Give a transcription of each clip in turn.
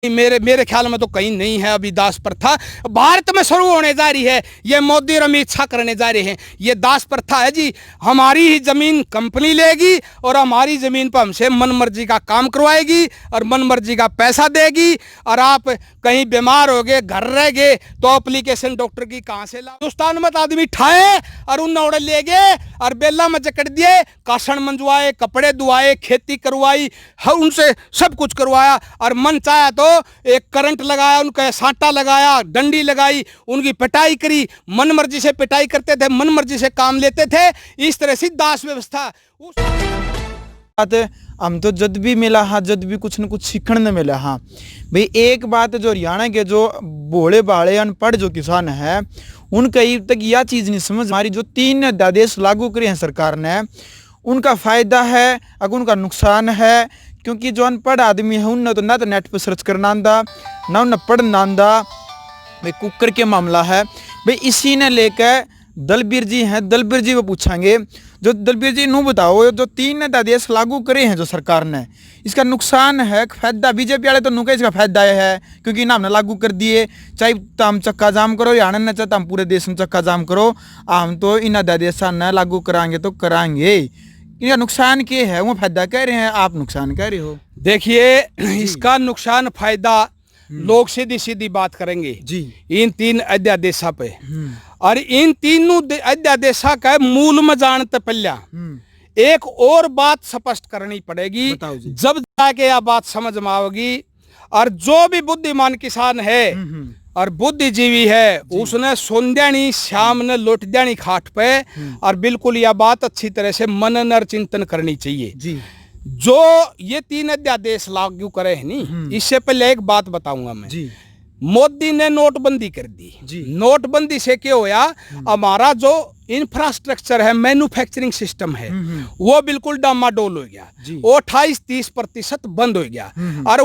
मेरे ख्याल में तो कहीं नहीं है अभी दास प्रथा। भारत में शुरू होने जा रही है, ये मोदी और अमित शाह करने जा रहे हैं। ये दास प्रथा है जी। हमारी ही जमीन कंपनी लेगी और हमारी जमीन पर हमसे मन मर्जी का काम करवाएगी और मन मर्जी का पैसा देगी। और आप कहीं बीमार हो गए, घर रह गए, तो एप्लीकेशन डॉक्टर की कहाँ से ला? हिंदुस्तान में तो आदमी ठाए और उन औड़े ले गए और बेला में जकड़ दिए, कासन मंजवाए, कपड़े धुआए, खेती करवाई, उनसे सब कुछ करवाया। और मन चाहा तो एक करंट लगाया, उनका साटा लगाया, डंडी लगाई, उनकी पिटाई करी। मन मर्जी से पिटाई करते थे, मन मर्जी से काम लेते थे। इस तरह से दास व्यवस्था। हम तो जब भी मिला हाँ, जब भी कुछ न कुछ सीखने न मिला हाँ भाई। एक बात जो हरियाणा के जो भोले भाले अनपढ़ जो किसान है, उनका अब तक यह चीज़ नहीं समझ। हमारी जो 3 अध्यादेश लागू करे हैं सरकार ने, उनका फ़ायदा है अगर उनका नुकसान है। क्योंकि जो अनपढ़ आदमी है उनने तो ना तो नेट पर सर्च करना आंदा, ना उन्हें पढ़ना आंदा। भाई कुकर के मामला है भाई, इसी ने लेकर दलबीर जी हैं, दलबीर जी को पूछेंगे। जो दलबीर जी नू बताओ, जो 3 अध्यादेश लागू करे हैं जो सरकार ने, इसका नुकसान है फायदा? बीजेपी वाले तो नुका इसका फायदा है क्योंकि ना हमने लागू कर दिए। चाहे तो हम चक्का जाम करो या न चाहता हम पूरे देश में चक्का जाम करो, हम तो इन अध्यादेश न लागू कराएंगे तो कराएंगे। इनका नुकसान क्या है? वो फायदा कह रहे हैं, आप नुकसान कह रहे हो। देखिए, इसका नुकसान फायदा लोग सीधी सीधी बात करेंगे जी इन 3 अध्यादेशों पे। और इन तीनों अध्यादेशों का मूल में जानते पहले एक और बात स्पष्ट करनी पड़ेगी, जब जाके यह बात समझ में आएगी। और जो भी बुद्धिमान किसान है और बुद्धिजीवी है, उसने सोंद्यानी शाम ने लौट द्यानी खाट पे। और बिल्कुल यह बात अच्छी तरह से मनन और चिंतन करनी चाहिए जी। जो ये 3 अध्यादेश लागू करे है नी, इससे पहले एक बात बताऊंगा मैं जी। मोदी ने नोटबंदी कर दी जी। नोटबंदी से क्या होया, हमारा जो इंफ्रास्ट्रक्चर है, मैन्युफैक्चरिंग सिस्टम है, वो बिल्कुल डामाडोल हो गया। वो 28-30% बंद हो गया। और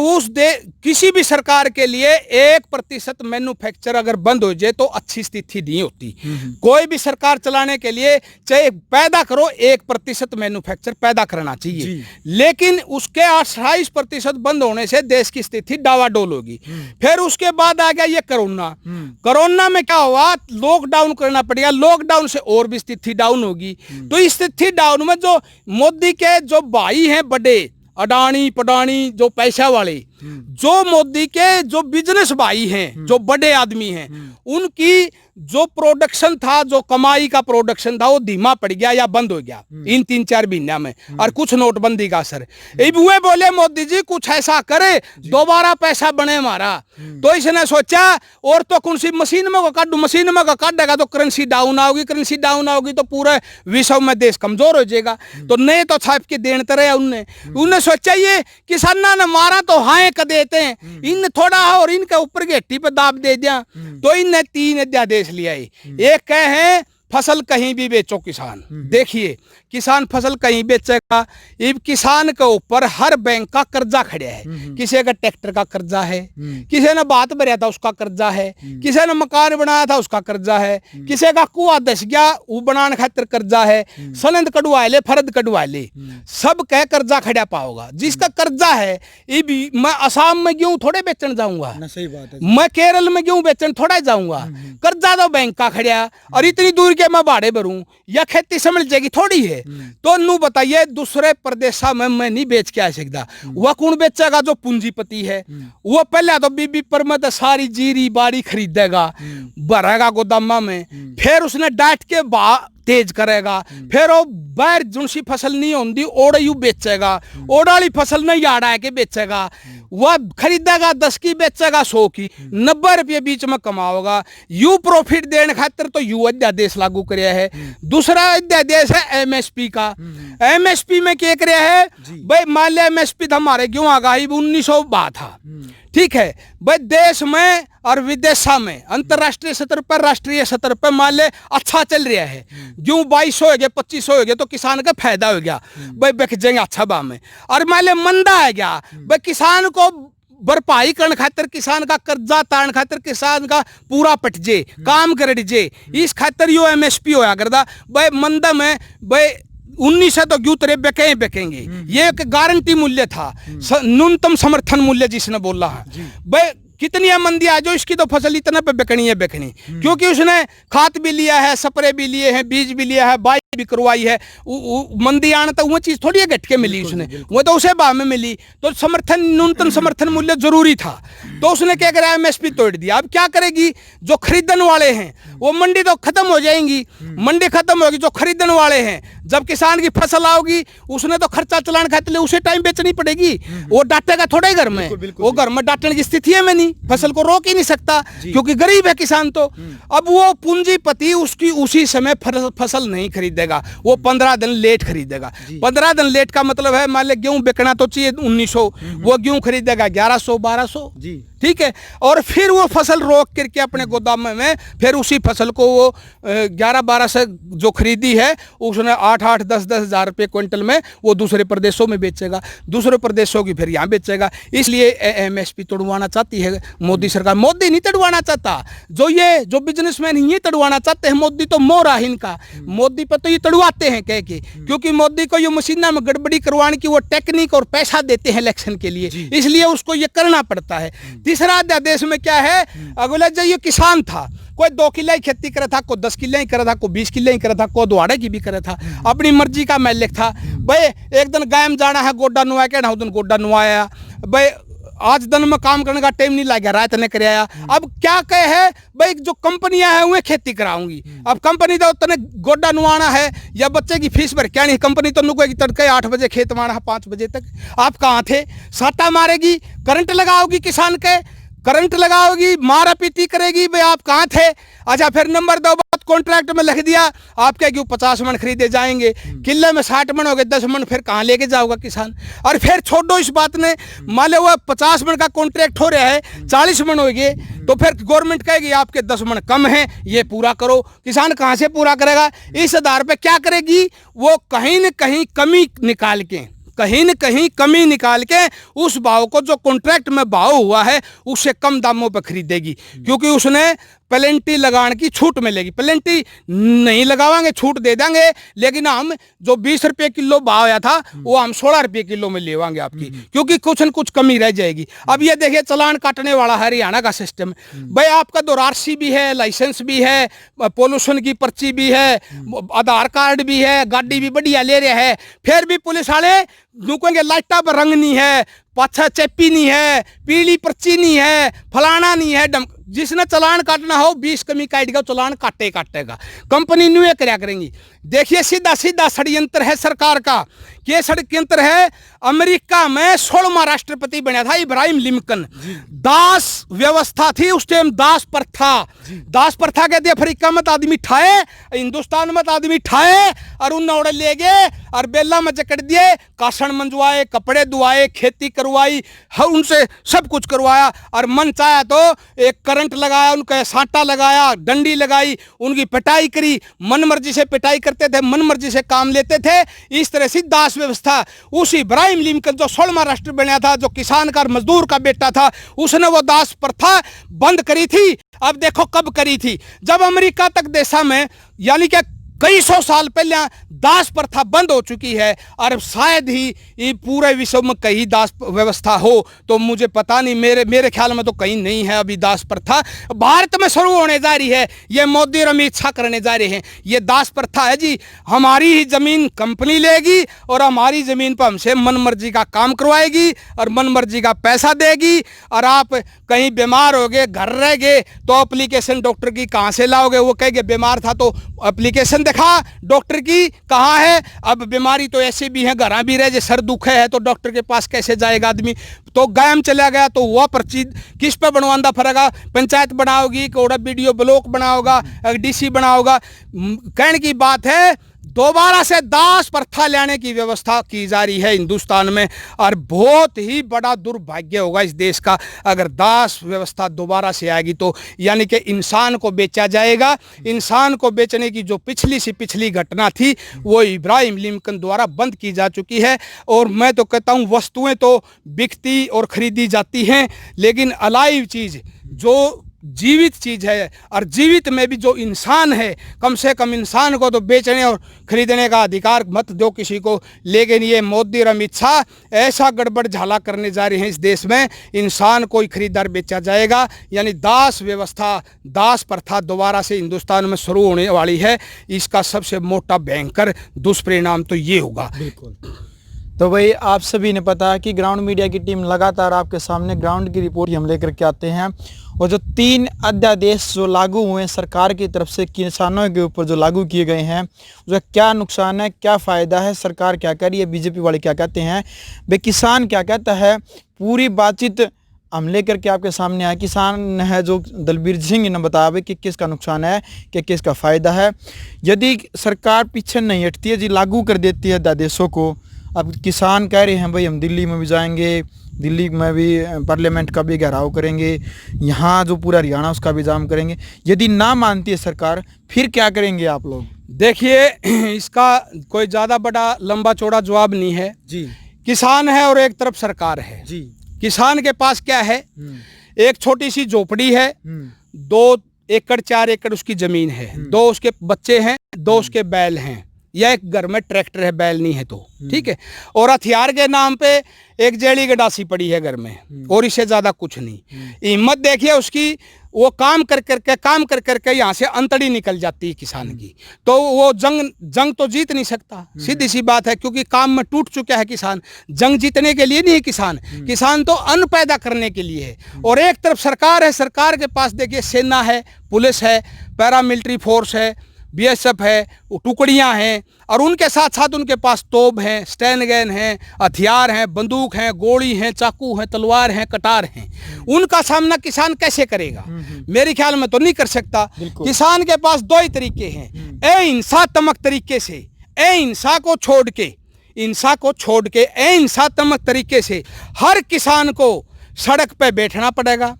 किसी भी सरकार के लिए 1% मैन्युफैक्चर अगर बंद हो जाए तो अच्छी स्थिति नहीं होती। कोई भी सरकार चलाने के लिए चाहे पैदा करो 1% मैन्युफैक्चर पैदा करना चाहिए, लेकिन उसके 28% बंद होने से देश की स्थिति डावाडोल होगी। फिर उसके बाद आ गया ये कोरोना। कोरोना में क्या हुआ, लॉकडाउन करना पड़ेगा, लॉकडाउन से और भी स्थिति डाउन होगी। तो इस स्थिति डाउन में जो मोदी के जो भाई हैं बड़े, अडानी पडानी, जो पैसा वाले, जो मोदी के जो बिजनेस भाई हैं, जो बड़े आदमी हैं, उनकी जो प्रोडक्शन था, जो कमाई का प्रोडक्शन था, वो धीमा पड़ गया या बंद हो गया इन 3-4 महीने में। और कुछ नोटबंदी का असर। वो बोले मोदी जी कुछ ऐसा करे दोबारा पैसा बने हमारा। तो इसने सोचा और तो कौन सी मशीन में काटू, मशीन में काटेगा तो करेंसी डाउन आओगी, करेंसी डाउन आओगी तो पूरे विश्व में देश कमजोर हो जाएगा। तो नहीं तो छाप के देने तरह उनने सोचा ये किसाना ने मारा तो हाँ कर देते हैं, इन थोड़ा और इनके ऊपर घेटी पे दाब दे दिया। तो इनने 3 अध्यादेश लिया। एक कहे हैं फसल कहीं भी बेचो किसान। देखिए, किसान फसल कहीं बेचेगा, अब किसान के ऊपर हर बैंक का कर्जा खड़ा है। किसी का ट्रैक्टर का कर्जा है, किसी ने बात भरया था उसका कर्जा है, किसी ने मकान बनाया था उसका कर्जा है, किसी का कुआ धस गया वो बनाने खातिर कर्जा है, सनद कटवा ले, फर्द कटवा ले, सब कह कर्जा खड़ा पाओगा। जिसका कर्जा है, मैं असम में गेहूं थोड़े बेचन जाऊंगा, सही बात है, मैं केरल में गेहूं बेचन थोड़ा जाऊंगा। कर्जा तो बैंक का खड़ा, और इतनी दूर के मैं भाड़े भरूं या खेती से मिल जाएगी थोड़ी है। तो नू बताइए, दूसरे प्रदेशा में मैं नहीं बेच के आ सकता। वह कौन बेचेगा? जो पूंजीपति है, वो पहले तो बीबी पर में सारी जीरी बाड़ी खरीदेगा, भरेगा गोदामा में, फिर उसने डांट के तेज करेगा, फिर वो बाहर जुनसी फसल नहीं होती ओड़ यू बेचेगा, ओड़ वाली फसल नहीं आड़ा के बेचेगा, वह खरीदेगा 10 की बेचेगा 100 की, 90 रुपये बीच में कमाओगा। यू प्रॉफिट देने खातिर तो यू अध्यादेश लागू कराया है। दूसरा अध्यादेश है एमएसपी का। एमएसपी में क्या कराया है भाई, मान लिया एमएसपी था हमारे गेहूं आ गई 1900 था, ठीक है भाई। देश में और विदेशा में अंतरराष्ट्रीय स्तर पर, राष्ट्रीय स्तर पर मान ले अच्छा चल रहा है, गेहूं 2200 हो गया, 2500 हो गया, तो किसान का फायदा हो गया भाई, बिक जाएंगे अच्छा भाव में। और मान ले मंदा है गया भाई, किसान को भरपाई करने खातिर, किसान का कर्जा तारण खातिर, किसान का पूरा पट जे काम कर जे, इस खातिर यो एमएसपी होया करता भाई। मंदा में भाई 19 से तो ग्यूतरे बेकेंगे, ये एक गारंटी मूल्य था, न्यूनतम समर्थन मूल्य जिसने बोला है। भाई कितनी मंदी आ जो इसकी तो फसल इतना पे बेकनी है बेकनी, क्योंकि उसने खाद भी लिया है, स्प्रे भी लिए हैं, बीज भी लिया है, बाई भी करवाई है। मंदी आना तो वो चीज थोड़ी है घट के मिली उसने, वो तो उसे भाव में मिली। तो समर्थन न्यूनतम समर्थन मूल्य जरूरी था, तो उसने क्या करा, एमएसपी तोड़ दिया। अब क्या करेगी जो खरीदने वाले हैं, वो मंडी तो खत्म हो जाएंगी, मंडी खत्म होगी, जो खरीदने वाले हैं जब किसान की फसल आओगी उसने तो खर्चा चलान खाते लिए उसे टाइम बेचनी पड़ेगी, वो डांटेगा थोड़े घर में, वो घर में डांटने की स्थिति है में नहीं, फसल को रोक ही नहीं सकता क्योंकि गरीब है किसान। तो अब वो पूंजीपति उसकी उसी समय फसल नहीं खरीदेगा, वो 15 दिन लेट खरीदेगा। 15 दिन लेट का मतलब है मान ले गेहूं बेचना तो चाहिए 1900, वो गेहूं खरीदेगा 1100 1200, ठीक है, और फिर वो फसल रोक करके अपने गोदाम में फिर उसी फसल को वो 11-12 से जो खरीदी है उसने 8-8 10-10 हज़ार रुपये क्विंटल में वो दूसरे प्रदेशों में बेचेगा, दूसरे प्रदेशों की फिर यहाँ बेचेगा। इसलिए एमएसपी तोड़वाना चाहती है मोदी सरकार। मोदी नहीं तोड़वाना चाहता, जो बिजनेसमैन ये तोड़वाना चाहते हैं। मोदी तो मोरा है इनका, मोदी पर तो ये तोड़वाते हैं कह के, क्योंकि मोदी को ये मशीना में गड़बड़ी करवाने की वो टेक्निक और पैसा देते हैं इलेक्शन के लिए, इसलिए उसको ये करना पड़ता है। तीसरा अध्यादेश में क्या है, अगला जो ये किसान था, कोई 2 किले ही खेती करा था, कोई 10 किले ही करा था, कोई 20 किले ही करा था, कोई दुआड़े की भी करा था, अपनी मर्जी का मालिक था। भाई एक दिन गायम जाना है गोड्डा नुआ के, ना दिन गोड्डा नुआया, भाई आज दिन में काम करने का टाइम नहीं लगा, रात ने कराया। अब क्या कहे है भाई, जो कंपनियां हैं उन्हें खेती कराऊंगी। अब कंपनी तो तने गोड्डा नुआना है या बच्चे की फीस भर क्या नहीं, कंपनी तो नुकेगी तड़के 8 बजे खेत मारना है 5 बजे तक। आप कहाँ थे, साटा मारेगी, करंट लगाओगी किसान के, करंट लगाओगी, मारा पीटी करेगी, भाई आप कहाँ थे। अच्छा फिर नंबर 2 बात, कॉन्ट्रैक्ट में लिख दिया आप क्या क्यों 50 मन खरीदे जाएंगे, किले में 60 मन हो गए, 10 मन फिर कहाँ लेके जाओगा किसान। और फिर छोड़ो इस बात ने, मान लो वो 50 मन का कॉन्ट्रैक्ट हो रहा है, 40 मन हो गए, तो फिर गवर्नमेंट कहेगी आपके 10 मन कम है, ये पूरा करो। किसान कहाँ से पूरा करेगा, इस आधार पर क्या करेगी वो, कहीं न कहीं कमी निकाल के, कहीं न कहीं कमी निकाल के उस भाव को जो कॉन्ट्रैक्ट में भाव हुआ है उससे कम दामों पर खरीदेगी, क्योंकि उसने प्लेंटी लगाने की छूट मिलेगी। प्लेंटी नहीं लगावांगे छूट दे देंगे, लेकिन हम जो 20 रुपये किलो भाव आया था वो हम 16 रुपये किलो में लेवांगे आपकी, क्योंकि कुछ न कुछ कमी रह जाएगी। अब ये देखिए चलान काटने वाला हरियाणा का सिस्टम, भाई आपका तो आरसी भी है, लाइसेंस भी है, पोल्यूशन की पर्ची भी है, आधार कार्ड भी है, गाड़ी भी बढ़िया ले रहे हैं, फिर भी पुलिस वाले रुकेंगे, लाइटा पर रंग नहीं है, पाछा चेपी नहीं है, पीली पर्ची नहीं है, फलाना नहीं है, जिसने चलान काटना हो 20 कमी काटेगा, चलान काटेगा। कंपनी न्यू कराया करेंगी। देखिए सीधा सीधा षड्यंत्र है सरकार का। ये षड्यंत्र है, अमेरिका में 16वां राष्ट्रपति बना था इब्राहिम लिंकन। दास व्यवस्था थी उस टाइम, दास प्रथा कहते अफ्रीका में आदमी ठाए, हिंदुस्तान में आदमी ठाए और उन ओढ़ ले गए और बेला में जकड़ दिए, कासन मंजवाए, कपड़े धुआए, खेती करवाई, उनसे सब कुछ करवाया, और मन चाहा तो एक करंट लगाया, उनका साटा लगाया, डंडी लगाई, उनकी पिटाई करी, मन मर्जी से पिटाई करते थे, मन मर्जी से काम लेते थे। इस तरह से दास व्यवस्था। उस इब्राहिम लिंकन जो 16वां राष्ट्र बना था, जो किसान का मजदूर का बेटा था, उसने वो दास प्रथा बंद करी थी। अब देखो कब करी थी, जब अमेरिका तक देशा में, यानी कि कई 100 साल पहले दास प्रथा बंद हो चुकी है, और शायद ही पूरे विश्व में कहीं दास व्यवस्था हो, तो मुझे पता नहीं, मेरे ख्याल में तो कहीं नहीं है अभी दास प्रथा। भारत में शुरू होने जा रही है, ये मोदी और अमित शाह करने जा रहे हैं। ये दास प्रथा है जी, हमारी ही जमीन कंपनी लेगी और हमारी जमीन पर हमसे मन मर्जी का काम करवाएगी और मन मर्जी का पैसा देगी, और आप कहीं बीमार हो गए, घर रह गए, तो एप्लीकेशन डॉक्टर की कहाँ से लाओगे। वो कहेंगे बीमार था तो एप्लीकेशन दिखा डॉक्टर की, कहाँ है। अब बीमारी तो ऐसे भी है, घर भी रहे, जैसे सर दुख है तो डॉक्टर के पास कैसे जाएगा आदमी। तो गायम चला गया तो वह पर्ची किस पे बनवाना पड़ेगा, पंचायत बनाओगी, कोड़ा वीडियो ब्लॉक बनाओगा, डीसी बनाओगा। कहने की बात है, दोबारा से दास प्रथा लाने की व्यवस्था की जा रही है हिंदुस्तान में, और बहुत ही बड़ा दुर्भाग्य होगा इस देश का अगर दास व्यवस्था दोबारा से आएगी तो। यानी कि इंसान को बेचा जाएगा। इंसान को बेचने की जो पिछली घटना थी वो इब्राहिम लिंकन द्वारा बंद की जा चुकी है। और मैं तो कहता हूँ वस्तुएं तो बिकती और खरीदी जाती हैं, लेकिन अलाइव चीज़ जो जीवित चीज है, और जीवित में भी जो इंसान है, कम से कम इंसान को तो बेचने और खरीदने का अधिकार मत दो किसी को। लेकिन ये मोदी और अमित शाह ऐसा गड़बड़ झाला करने जा रहे हैं इस देश में, इंसान कोई खरीदार बेचा जाएगा, यानी दास व्यवस्था, दास प्रथा दोबारा से हिंदुस्तान में शुरू होने वाली है। इसका सबसे मोटा भयंकर दुष्परिणाम तो ये होगा। बिल्कुल। तो भाई आप सभी ने पता है कि ग्राउंड मीडिया की टीम लगातार आपके सामने ग्राउंड की रिपोर्ट हम लेकर के आते हैं, और जो 3 अध्यादेश जो लागू हुए हैं सरकार की तरफ से किसानों के ऊपर जो लागू किए गए हैं, उसका क्या नुकसान है, क्या फ़ायदा है, सरकार क्या कर रही है, बीजेपी वाले क्या कहते हैं, वे किसान क्या कहता है, पूरी बातचीत हम लेकर के आपके सामने आए। किसान है जो दलबीर सिंह ने बताया भाई कि किसका नुकसान है, कि किसका फ़ायदा है। यदि सरकार पीछे नहीं हटती है जी, लागू कर देती है अध्यादेशों को, अब किसान कह रहे हैं भाई हम दिल्ली में भी जाएंगे, दिल्ली में भी पार्लियामेंट का भी घेराव करेंगे, यहाँ जो पूरा हरियाणा उसका भी जाम करेंगे। यदि ना मानती है सरकार, फिर क्या करेंगे आप लोग? देखिए, इसका कोई ज़्यादा बड़ा लंबा चौड़ा जवाब नहीं है जी। किसान है और एक तरफ सरकार है जी। किसान के पास क्या है, एक छोटी सी झोपड़ी है, 2 एकड़ 4 एकड़ उसकी जमीन है, 2 उसके बच्चे हैं, 2 उसके बैल हैं, या एक घर में ट्रैक्टर है, बैल नहीं है तो ठीक है, और हथियार के नाम पे एक जेड़ी गडासी पड़ी है घर में, और इससे ज्यादा कुछ नहीं। हिम्मत देखिए उसकी, वो काम कर करके यहाँ से अंतड़ी निकल जाती है किसान की, तो वो जंग तो जीत नहीं सकता, सीधी सी बात है, क्योंकि काम में टूट चुका है किसान। जंग जीतने के लिए नहीं है किसान तो अन्न पैदा करने के लिए है। और एक तरफ सरकार है, सरकार के पास देखिए सेना है, पुलिस है, पैरामिलिट्री फोर्स है, बीएसएफ है, टुकड़ियां हैं, और उनके साथ साथ उनके पास तोप हैं, स्टैंड गन हैं, हथियार हैं, बंदूक हैं, गोली हैं, चाकू हैं, तलवार हैं, कटार हैं। उनका सामना किसान कैसे करेगा? मेरे ख्याल में तो नहीं कर सकता। किसान के पास 2 ही तरीके हैं, हिंसात्मक तरीके से, हिंसा को छोड़ के हिंसात्मक तरीके से हर किसान को सड़क पे बैठना पड़ेगा,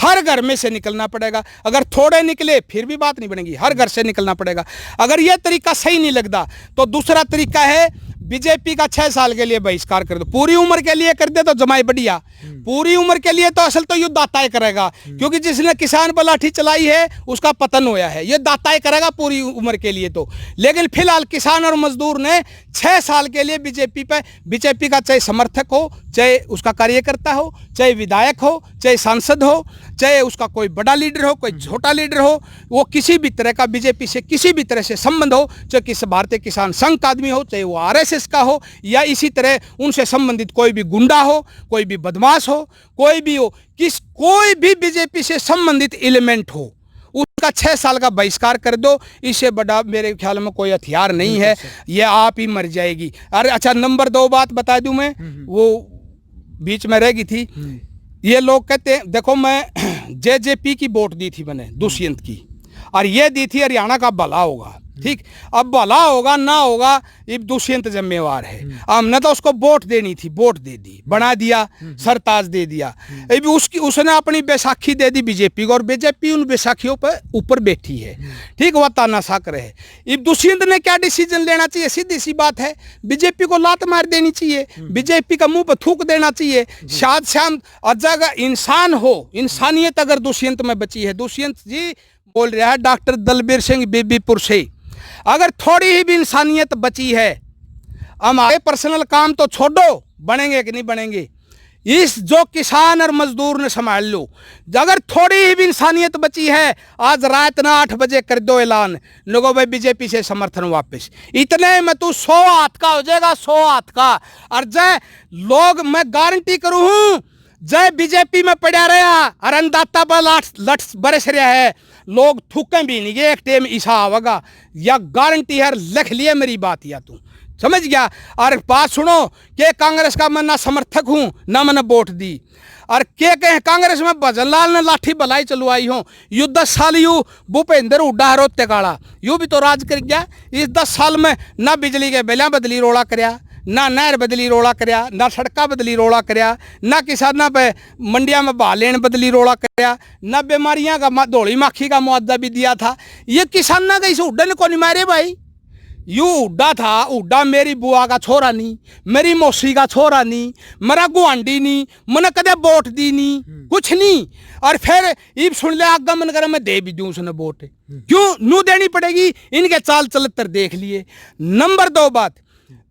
हर घर में से निकलना पड़ेगा। अगर थोड़े निकले फिर भी बात नहीं बनेगी, हर घर से निकलना पड़ेगा। अगर यह तरीका सही नहीं लगता तो दूसरा तरीका है, बीजेपी का 6 साल के लिए बहिष्कार कर दो, पूरी उम्र के लिए कर दे तो जमाई बढ़िया, पूरी उम्र के लिए तो असल तो युद्ध दाता ही करेगा, क्योंकि जिसने किसान पर लाठी चलाई है उसका पतन होया है, ये दाता ही करेगा पूरी उम्र के लिए तो। लेकिन फिलहाल किसान और मजदूर ने 6 साल के लिए बीजेपी का चाहे समर्थक हो, चाहे उसका कार्यकर्ता हो, चाहे विधायक हो, चाहे सांसद हो, चाहे उसका कोई बड़ा लीडर हो, कोई छोटा लीडर हो, वो किसी भी तरह का बीजेपी से किसी भी तरह से संबंध हो, चाहे किसी भारतीय किसान संघ का आदमी हो, चाहे वो आरएसएस का हो, या इसी तरह उनसे संबंधित कोई भी गुंडा हो, कोई भी बदमाश हो, कोई भी हो, कोई भी बीजेपी से संबंधित एलिमेंट हो, उसका 6 साल का बहिष्कार कर दो। इससे बड़ा मेरे ख्याल में कोई हथियार नहीं है, ये आप ही मर जाएगी। अरे अच्छा, नंबर 2 बात बता दूं मैं, वो बीच में रह गई थी। ये लोग कहते हैं, देखो मैं जेजेपी की वोट दी थी मैंने, दुष्यंत की, और ये दी थी हरियाणा का भला होगा, ठीक। अब भला होगा ना होगा ये दुष्यंत जिम्मेवार है। हमने तो उसको वोट देनी थी, वोट दे दी, बना दिया, सरताज दे दिया। अभी उसने अपनी बैसाखी दे दी बीजेपी को, और बीजेपी उन बैसाखियों पर ऊपर बैठी है, ठीक, वह तानाशाह करे है। अब दुष्यंत ने क्या डिसीजन लेना चाहिए? सीधी सी बात है, बीजेपी को लात मार देनी चाहिए, बीजेपी का मुंह पर थूक देना चाहिए। शायद श्याम अगर इंसान हो, इंसानियत अगर दुष्यंत में बची है, दुष्यंत जी बोल रहा है डॉक्टर दलबीर सिंह बीबीपुर से, अगर थोड़ी ही भी इंसानियत बची है, हमारे पर्सनल काम तो छोड़ो, बनेंगे कि नहीं बनेंगे, इस जो किसान और मजदूर ने संभाल लो। अगर थोड़ी ही भी इंसानियत बची है, आज रात ना 8 बजे कर दो ऐलान, लोगों भाई बीजेपी से समर्थन वापस, इतने में तू 100 हाथ का हो जाएगा, 100 हाथ का। और जय लोग, मैं गारंटी करूं हूं, जय बीजेपी में पड़ा रहा और अन्नदाता पर लट बरस रहा है, लोग थूके भी नहीं गए, एक टाइम ईसा आवेगा, या गारंटी है, लिख लिए मेरी बात, या तू समझ गया। और बात सुनो कि कांग्रेस का मैं ना समर्थक हूं, ना मैंने वोट दी, और के कहे कांग्रेस में भजनलाल ने लाठी भलाई चलवाई हो, यू 10 साल यू भूपेंद्र हुड्डा रोते काड़ा, यू भी तो राज कर गया। इस 10 साल में ना बिजली के बिल बदली रोड़ा करया, ना नहर बदली रोड़ा करया, ना सड़का बदली रोड़ा करया, ना किसाना पे मंडिया में भाव लेन बदली रोड़ा करया, ना बीमारियां का धोली माखी का मुआवजा भी दिया था। ये किसाना का इस हुड्डे ने को नहीं मारे भाई, यू हुड्डा था, हुड्डा मेरी बुआ का छोरा नहीं, मेरी मौसी का छोरा नहीं, मेरा गुआंडी नहीं, मैंने कदे वोट दी नहीं, कुछ नहीं। और फिर इब सुन ले आगा मन करे मैं दे भी दूं उसने वोट, क्यों नू देनी पड़ेगी? इनके चाल चलतर देख लिए। नंबर 2 बात,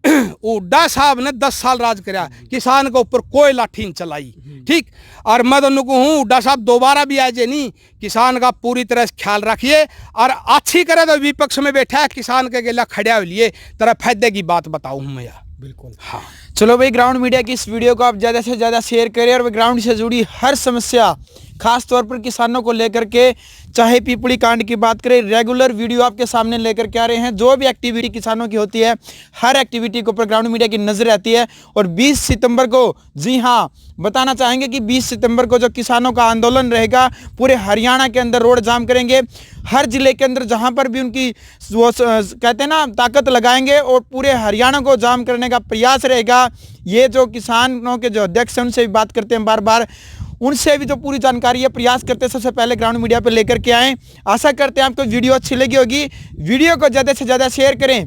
हुड्डा साहब ने 10 साल राज करा, किसान के ऊपर कोई लाठी नहीं चलाई, ठीक। और मैं तो कहूँ हुड्डा साहब दोबारा भी आए जे नहीं, किसान का पूरी तरह से ख्याल रखिए और अच्छी करे तो विपक्ष में बैठा है किसान के गेला खड़ा हो लिए तरह फायदे की बात बताऊँ मैं यार। बिल्कुल हाँ, चलो भाई, ग्राउंड मीडिया की इस वीडियो को आप ज़्यादा से ज़्यादा शेयर करें और ग्राउंड से जुड़ी हर समस्या, खास तौर पर किसानों को लेकर के, चाहे पीपली कांड की बात करें, रेगुलर वीडियो आपके सामने लेकर के आ रहे हैं। जो भी एक्टिविटी किसानों की होती है, हर एक्टिविटी के ऊपर ग्राउंड मीडिया की नज़र रहती है। और 20 सितंबर को, जी हाँ, बताना चाहेंगे कि 20 सितंबर को जो किसानों का आंदोलन रहेगा, पूरे हरियाणा के अंदर रोड जाम करेंगे। हर जिले के अंदर जहाँ पर भी उनकी वो कहते हैं ना ताकत लगाएंगे और पूरे हरियाणा को जाम करने का प्रयास रहेगा। ये जो किसानों के जो अध्यक्ष हैं उनसे भी बात करते हैं बार बार, उनसे भी जो पूरी जानकारी है प्रयास करते हैं सबसे पहले ग्राउंड मीडिया पर लेकर के आएँ। आशा करते हैं आपको वीडियो अच्छी लगी होगी। वीडियो को ज़्यादा से ज़्यादा शेयर करें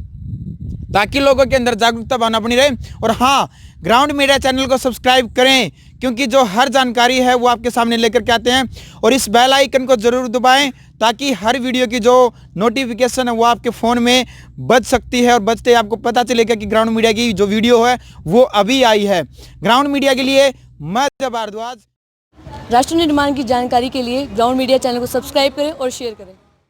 ताकि लोगों के अंदर जागरूकता भावना बनी रहे। और हाँ, ग्राउंड मीडिया चैनल को सब्सक्राइब करें, क्योंकि जो हर जानकारी है वो आपके सामने लेकर के आते हैं। और इस बेल आइकन को ज़रूर दबाएं ताकि हर वीडियो की जो नोटिफिकेशन है वो आपके फ़ोन में बज सकती है और बजते ही आपको पता चलेगा कि ग्राउंड मीडिया की जो वीडियो है वो अभी आई है। ग्राउंड मीडिया के लिए मैं भारद्वाज। राष्ट्र निर्माण की जानकारी के लिए ग्राउंड मीडिया चैनल को सब्सक्राइब करें और शेयर करें।